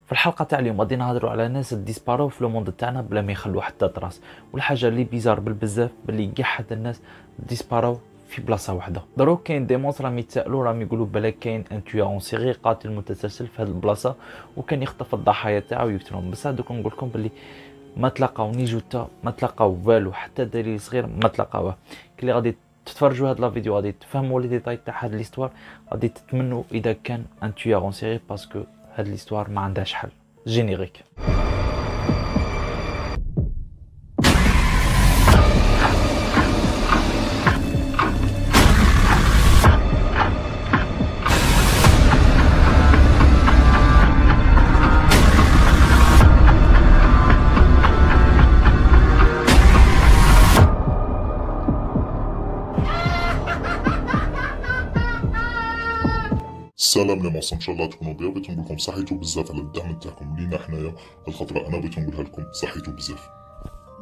في الحلقه تاع اليوم غادي نهضروا على ناس ديسباراو في لو موند تاعنا بلا ما يخلوا حتى طراس، والحاجه اللي بيزار بالبزاف باللي كاع حتى الناس ديسباراو في بلاصه واحده. دروك كاين دي مونس راهم يتسائلوا راهم يقولوا بلا كاين ان تويور سيري قاتل متسلسل في هذه البلاصه وكان يخطف الضحايا تاعو ويقتلهم. بصح دوك نقول لكم باللي ما تلقاو ني جوتا، ما تلقاو والو، حتى دليل صغير ما تلقاوه. كلي غادي تتفرجوا هذا الفيديو غادي تفهموا لي ديتاي تاع هذه ليستوار، غادي تتمنوا اذا كان ان تويور اون سيري باسكو هذه ليستوار ما عندهاش حل. جينيريك. السلام لي ماس، ان شاء الله تكونوا بخير. بغيت نقول لكم صحيتوا بزاف على الدعم تاعكم لينا حنايا، الخطره انا بغيت نقولها لكم صحيتوا بزاف.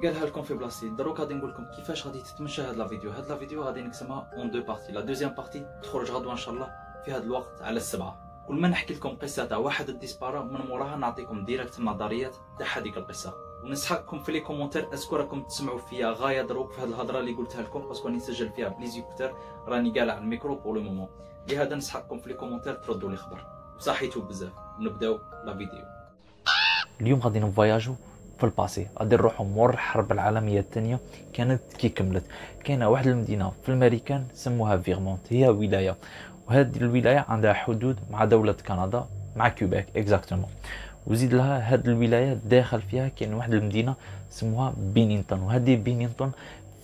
قالها لكم في بلاصتي. دروك غادي نقول لكم كيفاش غادي تتمشى هاد الفيديو. هاد الفيديو غادي نقسمها اون دو بارتي. لا دوزيام بارتي تخرج غدوه ان شاء الله في هاد الوقت على السبعة. كل ما نحكي لكم قصه تاع واحد الديسبارا من موراها نعطيكم ديريكت النظريات تاع هذيك القصه، ونسحقكم في لي كومونتير اذكركم تسمعوا فيا غايه دروك في هاد الهضره اللي قلتها لكم باسكو راني نسجل فيها بليزيكوتر، راني قالع الميكرو بور لو مومون. لهذا نسحقكم في لي كومونتير تردوا لي خبر. صحيتوا بزاف. نبداو لا فيديو. اليوم غادي نفواياجو في الباسي، غادي نروحوا مور الحرب العالميه الثانيه كانت كي كملت. كاينه واحد المدينه في الامريكان سموها فيغمونت، هي ولايه، وهذه الولايه عندها حدود مع دوله كندا، مع كيباك اكزاكتومون. وزيد لها هذه الولايه داخل فيها كاين واحد المدينه سموها بينينغتون، وهذه بينينغتون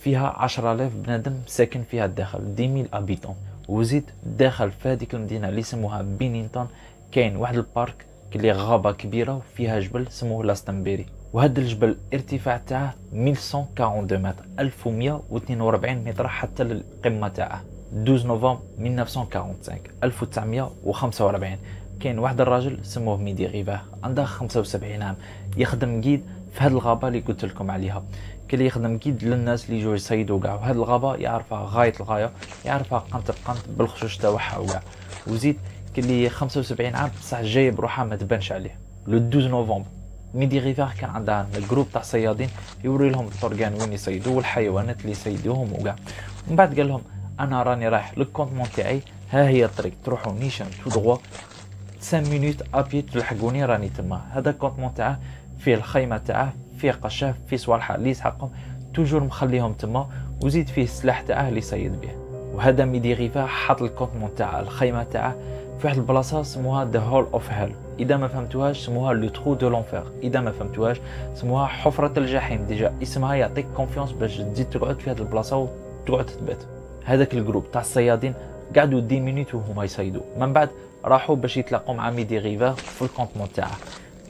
فيها 10,000 بنادم ساكن فيها الداخل، 10,000 ابيتون. وزيد داخل في هذيك المدينه اللي سموها بينينغتون كاين واحد البارك اللي غابه كبيره وفيها جبل سموه لاستنبيري، وهذا الجبل الارتفاع تاعه 1142 متر، 1142 متر حتى للقمه تاعه. 12 نوفمبر 1945 1945 كاين واحد الراجل سموه ميدي غيفاه، عنده 75 عام، يخدم قيد في هذه الغابه اللي قلت لكم عليها. كلي يخدم قيد للناس اللي يجوا يصيدوا كاع، وهذه الغابه يعرفها غايه الغايه، يعرفها قنت بقنت بالخشوش تاعها وكاع. وزيد كلي 75 عام بصح جاي بروحها ما تبانش عليه. لو 12 نوفمبر ميدي غيفار كان عندها الجروب تاع صيادين يوري لهم الطرقان وين يصيدوا والحيوانات اللي يصيدوهم وكاع. من بعد قال لهم انا راني رايح للكونتمون تاعي، ها هي الطريق تروحوا نيشان تو دغوا 5 مينوت ابي تلحقوني راني تما. هذا الكونتمون تاعه فيه الخيمه تاعه، فيه قشاف، فيه صوالح اللي يسحقهم توجور مخليهم تما، وزيد فيه السلاح تاعه اللي يصيد به. وهذا ميدي غيفا حط الكونتمون تاع الخيمه تاعه في واحد البلاصه سموها ذا هول اوف هيل. اذا ما فهمتوهاش سموها لو ترو دو لونفير، اذا ما فهمتوهاش سموها حفره الجحيم. ديجا اسمها يعطيك كونفيونس باش تزيد تقعد في هذه البلاصه وتقعد تثبت. هذاك الجروب تاع الصيادين قعدوا 10 مينوت وهما يصيدوا، من بعد راحوا باش يتلاقوا مع ميدي غيفا في الكونتمون تاعه.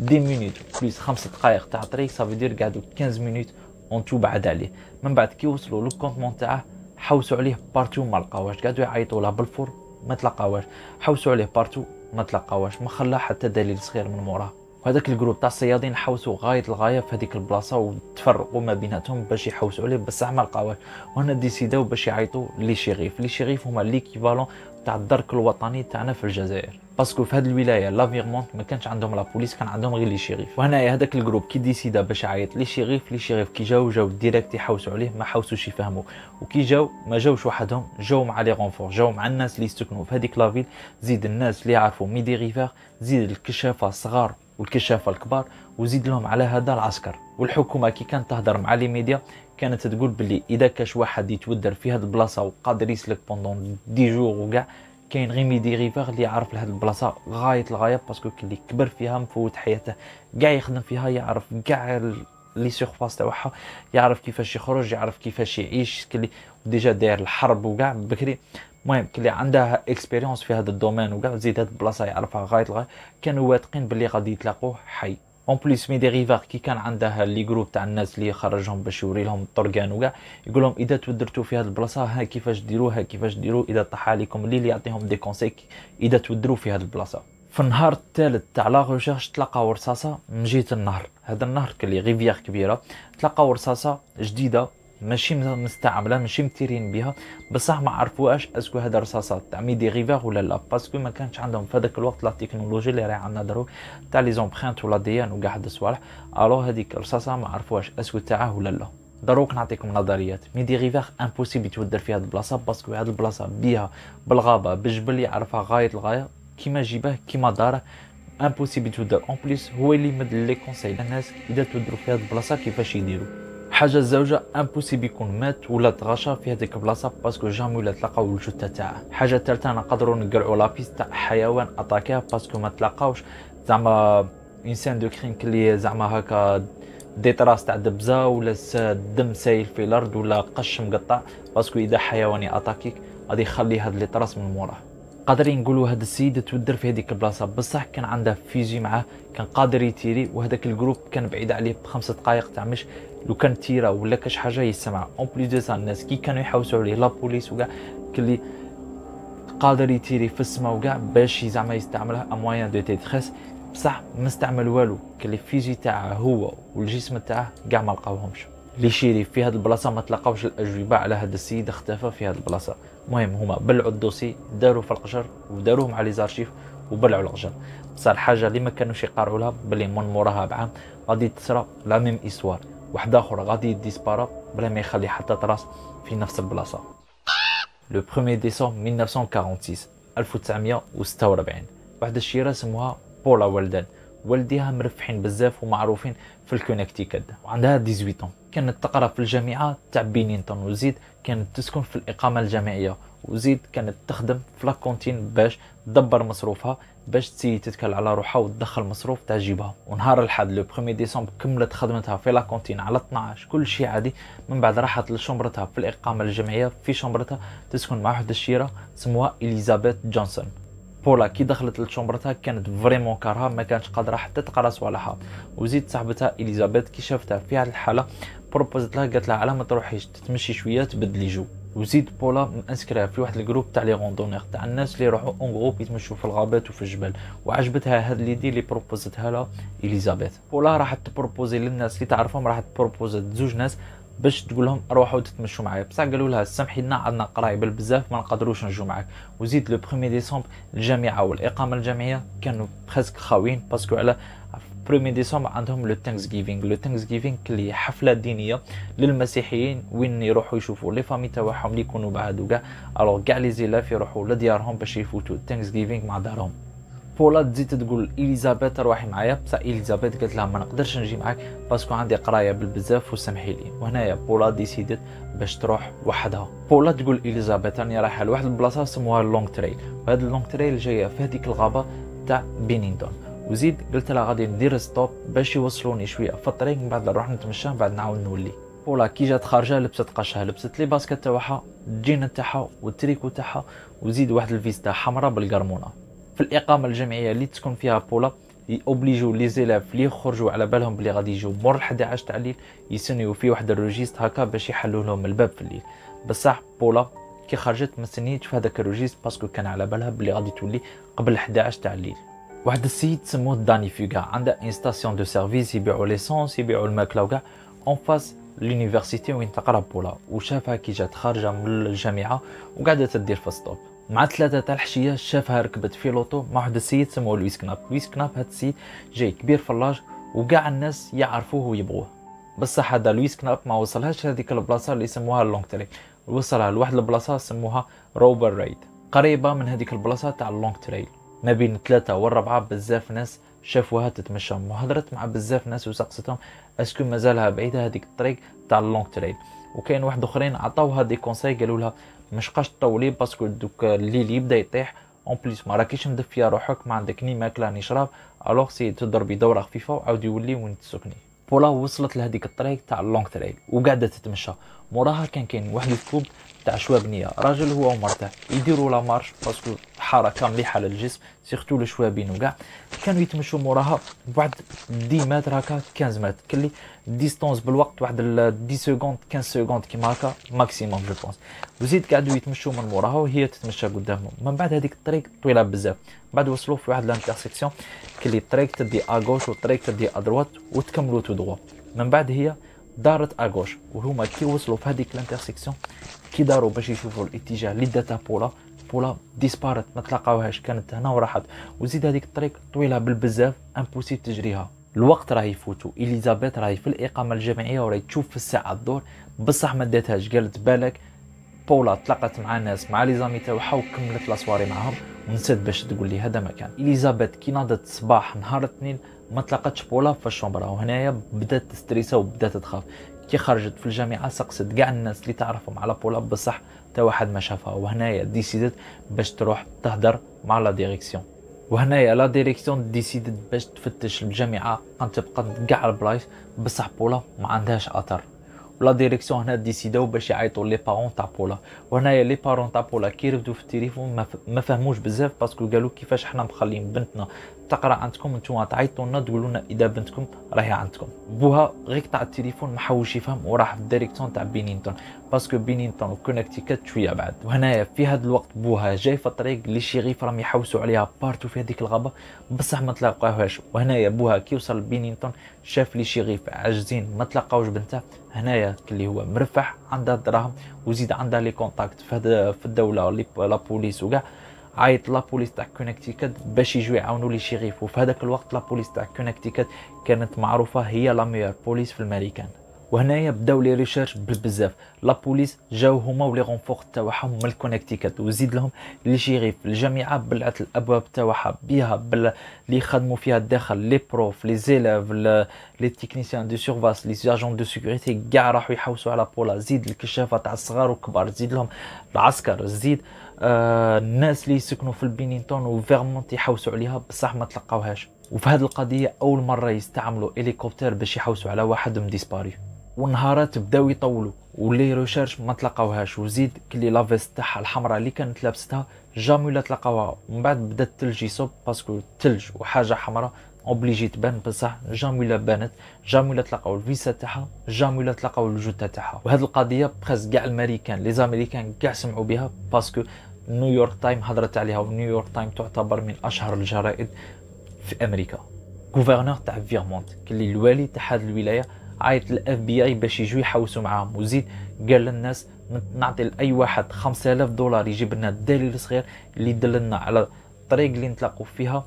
10 مينوت بليس 5 دقائق تاع طريق صافي قعدوا 15 مينوت اون تو بعد عليه. من بعد كي وصلوا للكونتمون تاعه حوسوا عليه بارتو ما لقاوهاش، قعدوا يعيطوا له بالفور ما تلقاوهاش، حوسوا عليه بارتو ما تلقاوهاش، ما خلى حتى دليل صغير من موراه. وهذاك الجروب تاع الصيادين حوسوا غايه الغايه في هذيك البلاصه وتفرقوا ما بيناتهم باش يحوسوا عليه بصح ما لقاوهاش. وهنا ديسيداو باش يعيطوا لي شيريف. لي شيريف هما ليكيفالون تاع الدرك الوطني تاعنا في الجزائر، باسكو في هذه الولايه لا فيغمونت ما كانش عندهم لا بوليس، كان عندهم غير لي شيريف. وهنايا هذاك الجروب كي ديسيدا باش يعيط لي شيريف، لي شيريف كي جاو ديريكت يحوسوا عليه، ما حوسوش يفهموا. وكي جاو ما جاوش وحدهم، جاو مع لي رونفور، جاو مع الناس اللي يسكنوا في هذيك لافيل، زيد الناس اللي يعرفوا ميدي غيفار، زيد الكشافه الصغار والكشافه الكبار، وزيد لهم على هذا العسكر. والحكومه كي كانت تهضر مع لي ميديا كانت تقول باللي اذا كاش واحد يتودر في هذه البلاصه وقادر يسلك بوندون 10 جور وكاع، كاين غير ميدي غيفار اللي يعرف لهاد البلاصه غايه الغايه، باسكو اللي كبر فيها مفوت حياته كاع يخدم فيها، يعرف كاع لي سيرفاس تاعها، يعرف كيفاش يخرج، يعرف كيفاش يعيش، كلي ديجا داير الحرب وكاع بكري. المهم كلي عندها اكسبيريونس في هذا الدومين وكاع، زيد هاد البلاصه يعرفها غايه الغايه، كانوا واثقين باللي غادي يتلاقوه حي. اون بليس ميدي غيفار كي كان عندها لي جروب تاع الناس اللي يخرجهم باش يوري لهم الطرقان وكاع، يقول لهم اذا تودرتوا في هذه البلاصه ها كيفاش ديروا، ها كيفاش ديروا، اذا طاح عليكم الليل يعطيهم دي كونساي اذا تودروا في هذه البلاصه. في النهار الثالث تاع لا ريشيرش تلقاو رصاصه من جهه النهر. هذا النهر كلي ريفيير كبيره، تلقاو رصاصه جديده ماشي مستعمله ماشي متيرين بها، بصح ما عرفوهاش اسكو هذا رصاصات تاع ميدي ريفير ولا لا، باسكو ما كانش عندهم في هذاك الوقت لا تكنولوجي اللي راهي عندنا درو تاع لي زومبرينت ولا دي ان وكاع هاد الصوالح. الو هذيك الرصاصه ما عرفوهاش اسكو تاعه ولا لا. دروك نعطيكم نظريات. ميدي ريفير امبوسيبل يتودر في هاد البلاصه، باسكو هاد البلاصه بيها بالغابه بالجبل يعرفها غايه الغايه، كيما جيبه كيما داره امبوسيبل تودر. اون بليس هو اللي مد لي كونساي للناس اذا تودروا في هاد البلاصه كيفاش يديروا. حاجه الزوجه امبوسيبل يكون مات ولا تغشى في هذيك البلاصه، باسكو جامي ولا تلقاو الجثه تاعه. حاجه ثالثه نقدروا نقرعوا لابيس تاع حيوان اتاكيه، باسكو ما تلاقاوش زعما انسان دو كريم كلي زعما هكا دي تراس تاع دبزه ولا دم سايل في الارض ولا قش مقطع، باسكو اذا حيواني اتاكيك غادي يخلي هاد لي تراس من موراه. قادرين نقولوا هذا السيد تودر في هذيك البلاصه، بصح كان عنده فيزي معاه كان قادر يتيري، وهذاك الجروب كان بعيد عليه ب5 دقائق تاع مش. لو كان تيرا ولا كاش حاجه يسمع. اون بليس دو سا الناس كي كانوا يحوسوا عليه لا بوليس وكاع كلي قادر يتيري في السماء وكاع باش زعما يستعملها اموان دو تيتريس، بصح ما استعمل والو. كلي فيزي تاعه هو والجسم تاعه كاع ما لقاوهمش. لي شيري في هاد البلاصه ما تلقاوش الاجوبه على هذا السيد اختفى في هاد البلاصه. المهم هما بلعوا الدوسي داروا في القجر وداروه مع لي زارشيف وبلعوا القجر، بصح الحاجه اللي ما كانوش يقارعوا لها بلي من موراها بعام غادي تصرى لا ميم ايستوار، واحد اخر غادي يديسبارا بلا ما يخلي حتى طراس في نفس البلاصه. لو 1 ديسمبر 1946 واحد الشيره سموها بولا والدان، والديها مرفحين بزاف ومعروفين في الكونكتيكت، وعندها 18 كانت تقرا في الجامعه تاع بينينغتون، وزيد كانت تسكن في الاقامه الجامعيه، وزيد كانت تخدم في لاكونتين باش تدبر مصروفها باش تسي تتكل على روحها وتدخل مصروف تاع جيبها. ونهار الحد لو 1 ديسمبر كملت خدمتها في لاكونتين على 12 كل شيء عادي. من بعد راحت لشمبرتها في الاقامه الجامعيه، في شمبرتها تسكن مع واحده الشيره سموها اليزابيث جونسون. بولا كي دخلت لشمبرتها كانت فريمون كارها، ما كانتش قادره حتى تقرا صوالحها. وزيد صاحبتها اليزابيث كي شافتها في هذه الحاله بروبوزت لها، قالت لها على ما تروحيش تتمشي شويه تبدلي جو. وزيد بولا مانسكريها في واحد الجروب تاع لي روندونير تاع الناس اللي يروحوا اون جروب يتمشوا في الغابات وفي الجبال، وعجبتها هاد ليدي اللي بروبوزتها لها اليزابيث. بولا راحت تبروبوزي للناس اللي تعرفهم، راحت تبروبوزي زوج ناس باش تقول لهم روحوا تتمشوا معايا، بصح قالوا لها سامحي لنا عندنا قرايبل بزاف ما نقدروش نجوا معاك. وزيد لو 1 ديسمبر الجامعه والاقامه الجامعيه كانوا بريسك خاويين، باسكو على 1 ديسمبر عندهم لو تانكس جيفينغ. لو تانكس جيفينغ اللي حفله دينيه للمسيحيين وين يروحوا يشوفوا لي فامي تاعهم اللي يكونوا بعاد وكاع، الوغ كاع لي زيلاف يروحوا لديارهم باش يفوتوا تانكس جيفينغ مع دارهم. بولا تزيد تقول اليزابيث روحي معايا، بصح اليزابيث قالت لها ما نقدرش نجي معاك باسكو عندي قرايه بالبزاف وسمحي لي. وهنايا بولا ديسيدت باش تروح وحدها. بولا تقول اليزابيث راني رايحه لواحد البلاصه سموها لونغ تريل، وهاد اللونغ تريل جايه في هذيك الغابه تاع بينينغتون. وزيد قلت لها غادي ندير ستوب باش يوصلوني شويه في الطريق، من بعد نروح نتمشى من بعد نعاود نولي. بولا كي جات خارجه لبست قشها، لبست لي باسكت تاعها الجين تاعها والتريكو تاعها، وزيد واحد الفيستا حمراء بالقرمونه. في الاقامه الجامعيه اللي تسكن فيها بولا يوبليجو لي زيلاف اللي يخرجوا على بالهم بلي غادي يجوا مور 11 تاع الليل يسنيو في واحد الروجيست هكا باش يحلوا لهم الباب في الليل. بصح بولا كي خرجت ما استنيتش في هذاك الروجيست باسكو كان على بالها بلي غادي تولي قبل 11 تاع الليل. واحد السيد سموه داني فيغا عنده ان ستاسيون دو سيرفيس يبيعوا ليسونس يبيعوا الماكله وكاع اون فاس لونيفرسيتي وين تقرا بولا، وشافها كي جات خارجه من الجامعه وقاعده تدير في ستوب. مع 3 تاع الحشيه شافها ركبت في لوطو مع واحد السيد سموه لويس كناب. لويس كناب هاد السيد جاي كبير في اللاج وكاع الناس يعرفوه ويبغوه، بصح هذا لويس كناب ما وصلهاش هذيك البلاصه اللي سموها لونغ تري، وصلها لواحد البلاصه سموها روبر رايد قريبه من هذيك البلاصه تاع اللونغ تريل. ما بين 3 و4 بزاف ناس شافوها تتمشى، وهضرت مع بزاف ناس وسقستهم اسكو مازالها بعيده هذيك الطريق تاع اللونغ تريل. وكاين واحد اخرين عطاوها دي كونساي قالوا لها مش قاش تطولي باسكو دوك الليل يبدا يطيح، اون بليس ما راكيش مدفيه روحك ما عندك ني ماكله ني شراب، الوغ سي تضربي دوره خفيفه وعاودي يولي وين تسكني. بولا وصلت لهذيك الطريق تاع اللونغ تريل وقاعده تتمشى. موراها كاين واحد الكوب تاع شوابنيه، راجل هو ومرته يديروا لا مارش باسكو حركه مليحه للجسم سيرتو الشوابين وكاع، كانوا يتمشوا موراها بواحد 10 متر هكا 15 متر كلي ديستونس بالوقت واحد 10 سكوند 15 سكوند كيما هكا ماكسيموم جو بونس. وزيد قعدوا يتمشوا من موراها وهي تتمشى قدامهم. من بعد هذيك الطريق طويله بزاف، بعد وصلوا في واحد لانترسيكسيون كلي الطريق تدي اغوش والطريق تدي ادروات وتكملوا تو دروا. من بعد هي دارت اغوش، وهما كي وصلوا في هذيك الانترسيكسيون كي داروا باش يشوفوا الاتجاه اللي داتها بولا ديسبارت، ما تلاقاوهاش، كانت هنا وراحت. وزيد هذيك الطريق طويله بالبزاف، امبوسيبل تجريها. الوقت راه يفوتوا، اليزابيث راهي في الاقامه الجامعيه وراهي تشوف في الساعه الدور، بصح ما داتهاش. قالت بالك بولا تلاقت مع ناس مع لي زامي تاعها وكملت لا سواري معاهم ونسيت باش تقول لي هذا مكان. اليزابيث كي ناضت صباح نهار الاثنين ما تلاقتش بولا في الشومبرا، وهنايا بدات تستريسا وبدات تخاف. كي خرجت في الجامعه سقست كاع الناس اللي تعرفهم على بولا، بصح حتى واحد ما شافها. وهنايا ديسيدت باش تروح تهدر مع لا ديريكسيون، وهنايا لا ديريكسيون ديسيدت باش تفتش الجامعه، كانت تبقى كاع البلايص، بصح بولا ما عندهاش اثر. ولا ديريكسيون هنا ديسيداو باش يعيطوا لي بارون تاع بولا. وهنايا لي بارون تاع بولا كي رفدوا في التليفون ما فهموش بزاف، باسكو قالوا كيفاش حنا مخلين بنتنا تقرا عندكم انتم تعيطوا لنا تقولوا لنا اذا بنتكم راهي عندكم. بوها غير قطع التليفون ما حاولش يفهم وراح في الديريكسيون تاع بينينغتون، باسكو بينينغتون وكونيكتيكات شويه بعد. وهنايا في هذا الوقت بوها جاي في الطريق اللي شيريف راهم يحوسوا عليها بارتو في هذيك الغابه، بصح ما تلاقاوهاش. وهنايا بوها كي وصل لبينينغتون شاف لي شيريف عاجزين ما تلاقاوش بنته. هنايا اللي هو مرفح عندها الدراهم وزيد عندها لي كونتاكت في الدوله لا بوليس وكاع، عيط لا بوليس تاع كونيكتيكات باش يجوا يعاونوا لي شيريف. وفي هذاك الوقت لا بوليس تاع كونيكتيكات كانت معروفه هي لا ميور بوليس في الامريكان. وهنايا بداو لي ريشيرش بالبزاف، لا بوليس جاو هما ولي غونفور تاعهم من الكونيكتيكات، وزيد لهم لي شيريف الجامعه بلعت الابواب تاعها بها اللي يخدموا فيها الداخل، لي بروف لي زيلاف لي تكنيسيان دو سيرفاس لي اجون دو سيكوريتي كاع راحوا يحوسوا على بولا. زيد الكشافه تاع الصغار وكبار، زيد لهم العسكر، زيد الناس اللي يسكنوا في البينينغتون وفيرمونت يحوسوا عليها، بصح ما تلقاوهاش. وفي هذه القضيه اول مره يستعملوا هليكوبتر باش يحوسوا على واحد مديسباري. والنهارات بداو يطولوا ولي ريشيرش ما تلقاوهاش. وزيد كلي لافيست تاعها الحمراء اللي كانت لابستها جامي لا تلقاوها. ومن بعد بدا الثلج يصب، باسكو الثلج وحاجه حمراء اوبليجي تبان، بصح جامي لا بانت. جامي لا تلقاو الفيسا تاعها، جامي لا تلقاو الجثه تاعها. وهذه القضيه بخاص كاع الامريكان لي زاميريكان كاع سمعوا بها، باسكو نيويورك تايم هضرت عليها، ونيويورك تايم تعتبر من اشهر الجرائد في امريكا. غوفرنور تاع فيرمونت كلي الوالي تاع هذه الولايه عيط للاف بي اي باش يجوا يحوسوا معاهم. وزيد قال للناس نعطي لاي واحد 5000 دولار يجيب لنا الدليل صغير اللي يدلنا على الطريق اللي نتلاقوا فيها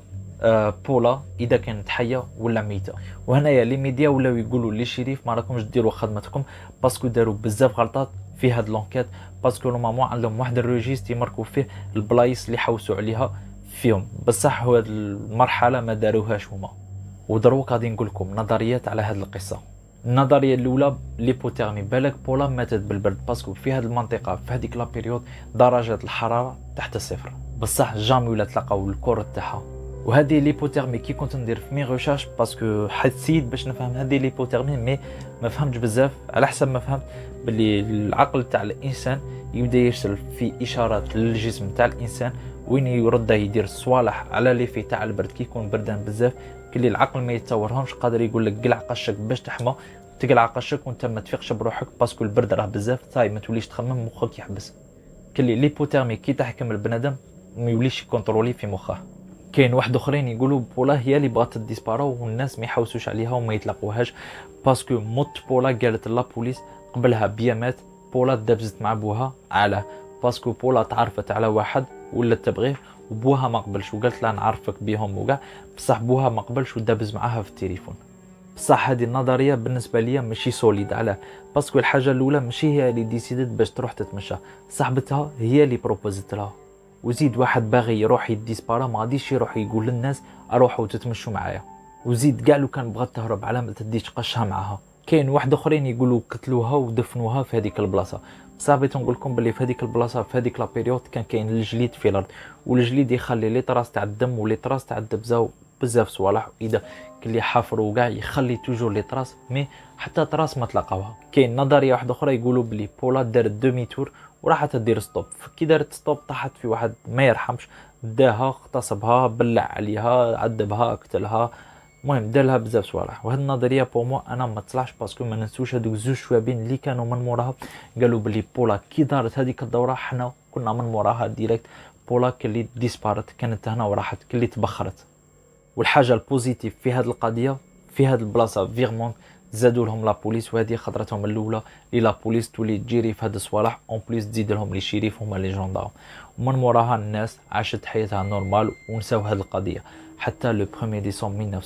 بولا اذا كانت حيه ولا ميته. وهنايا لي ميديا ولاو يقولوا لي شريف ما راكمش ديروا خدمتكم، باسكو داروا بزاف غلطات في هاد لونكيت، باسكو نورمالمون عندهم واحد الريجيست يمركوا فيه البلايص اللي حوسوا عليها فيهم، بصح هاد المرحله ما داروهاش هما. ودروك غادي نقول لكم نظريات على هاد القصه. النظريه الاولى ليبوثيرمي، بالك بولا ماتت بالبرد، باسكو في هذه المنطقه في هذيك لا بيريود درجات الحراره تحت الصفر، بصح جامي ولا تلقاو الكور تاعها. وهذه ليبوثيرمي كي كنت ندير في مي ريشيرش، باسكو حسيت باش نفهم هذه ليبوثيرمي مي ما فهمتش بزاف، على حسب ما فهمت باللي العقل تاع الانسان يبدا يرسل في اشارات للجسم تاع الانسان وين يرد يدير الصوالح على لي في تاع البرد. كي يكون بردان بزاف كلي العقل ما يتصورهمش، قادر يقول لك قلع قشك باش تحمى، تقلع قشك وانت ما تفيقش بروحك باسكو البرد راه بزاف، صاي ما توليش تخمم، مخك يحبس. كلي ليبوثيرمي كي تحكم البنادم ما يوليش يكونترولي في مخه. كاين واحد اخرين يقولوا بولا هي اللي بغات تديسبارا والناس ما يحوسوش عليها وما يتلاقوهاش، باسكو موت بولا قالت لا بوليس قبلها بيامات بولا دبزت مع بوها على، باسكو بولا تعرفت على واحد ولا تبغيه وبوها ما قبلش، وقالت لها نعرفك بهم وكاع، بصح بوها ما قبلش ودبز معاها في التليفون. بصح هذه النظريه بالنسبه ليا ماشي سوليد، على باسكو الحاجه الاولى ماشي هي اللي ديسيدت باش تروح تتمشى، صاحبتها هي اللي بروبوزت لها. وزيد واحد باغي يروح يديسبارا ما غاديش يروح يقول للناس اروحوا تتمشوا معايا. وزيد كاع لو كان بغات تهرب على ما تديش قشها معاها. كاين واحد اخرين يقولوا قتلوها ودفنوها في هذيك البلاصه، بصح بغيت نقول لكم بلي في هذيك البلاصه في هذيك لا بيريود كان كاين الجليد في الارض، والجليد يخلي لي طراس تاع الدم ولي طراس تاع الدبزه بزاف صوالح، اذا كلي حفروا كاع يخلي توجور لي طراس مي حتى طراس ما تلاقاوها. كاين نظريه واحده اخرى يقولوا بلي بولا دارت دومي تور وراحت تدير ستوب، كي دارت ستوب طاحت في واحد ما يرحمش، داها اغتصبها بلع عليها عذبها قتلها، المهم دار لها بزاف صوالح. وهاد النظريه بو مو انا ما تصلحش، باسكو ما ننسوش هذوك زوج شوابين اللي كانوا من موراها قالوا بلي بولا كي دارت هذيك الدوره حنا كنا من موراها ديريكت، بولا كلي ديسبارت كانت هنا وراحت كلي تبخرت. والحاجه البوزيتيف في هذه القضيه في هذه البلاصه فيرمون زادوا لهم لا بوليس، وهذه خطرتهم الاولى لي لا بوليس تولي تجيري في هاد الصوالح، اون بليس تزيد لهم لي شيريف هما لي جوندارم، ومن موراها الناس عاشت حياتها نورمال ونساو هاد القضيه حتى لو 1 ديسمبر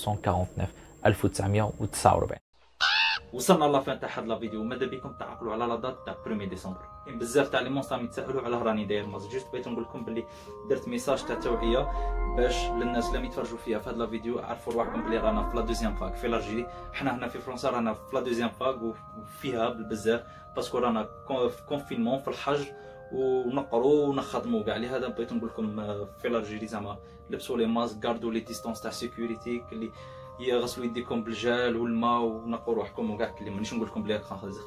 1949. وصلنا لافان تاع هاد لا فيديو. ماذا بكم تعقلوا على لا دات تاع 1 ديسمبر. كاين بزاف تاع لي مونستر يتسائلوا على راني داير ماز. جوست بغيت نقول لكم بلي درت ميساج تاع توعيه باش للناس اللي يتفرجوا فيها في هاد لا فيديو عرفوا رواحكم بلي رانا في لا دوزيام فاك في لارجيري. حنا هنا في فرنسا رانا في لا دوزيام فاك وفيها بزاف باسكو رانا في كونفينمون في الحجر ونقروا ونخدموا كاع. لهذا بغيت نقول لكم في لارجيري زعما لبسوا لي ماسك، غاردوا لي ديستونس تاع سيكوريتي، اللي غسلوا يديكم بالجال والماء ونقوا روحكم وكاع. كلي مانيش نقول لكم بلي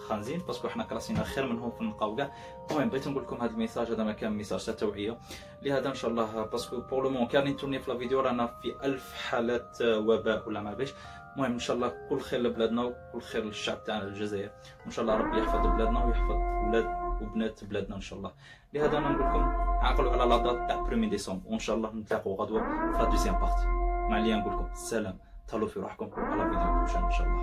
خانزين باسكو حنا كراسينا خير منهم في النقاو كاع. المهم بغيت نقول لكم هذا الميساج، هذا ما كان ميساج تاع توعيه. لهذا ان شاء الله باسكو بور لو مون كان نتورني في لا فيديو رانا في 1000 حالات وباء ولا ما بيش. المهم ان شاء الله كل خير لبلادنا وكل خير للشعب تاعنا الجزائر، وان شاء الله ربي يحفظ بلادنا ويحفظ ولاد وبنات بلادنا ان شاء الله. لهذا انا نقول لكم عقلوا على لا دات تاع 1 ديسمبر، وان شاء الله نتلاقوا غدوه في لا دوزيام بارتي. مع اللي نقول لكم السلام، تهلاو في روحكم على فيديو بروشان ان شاء الله.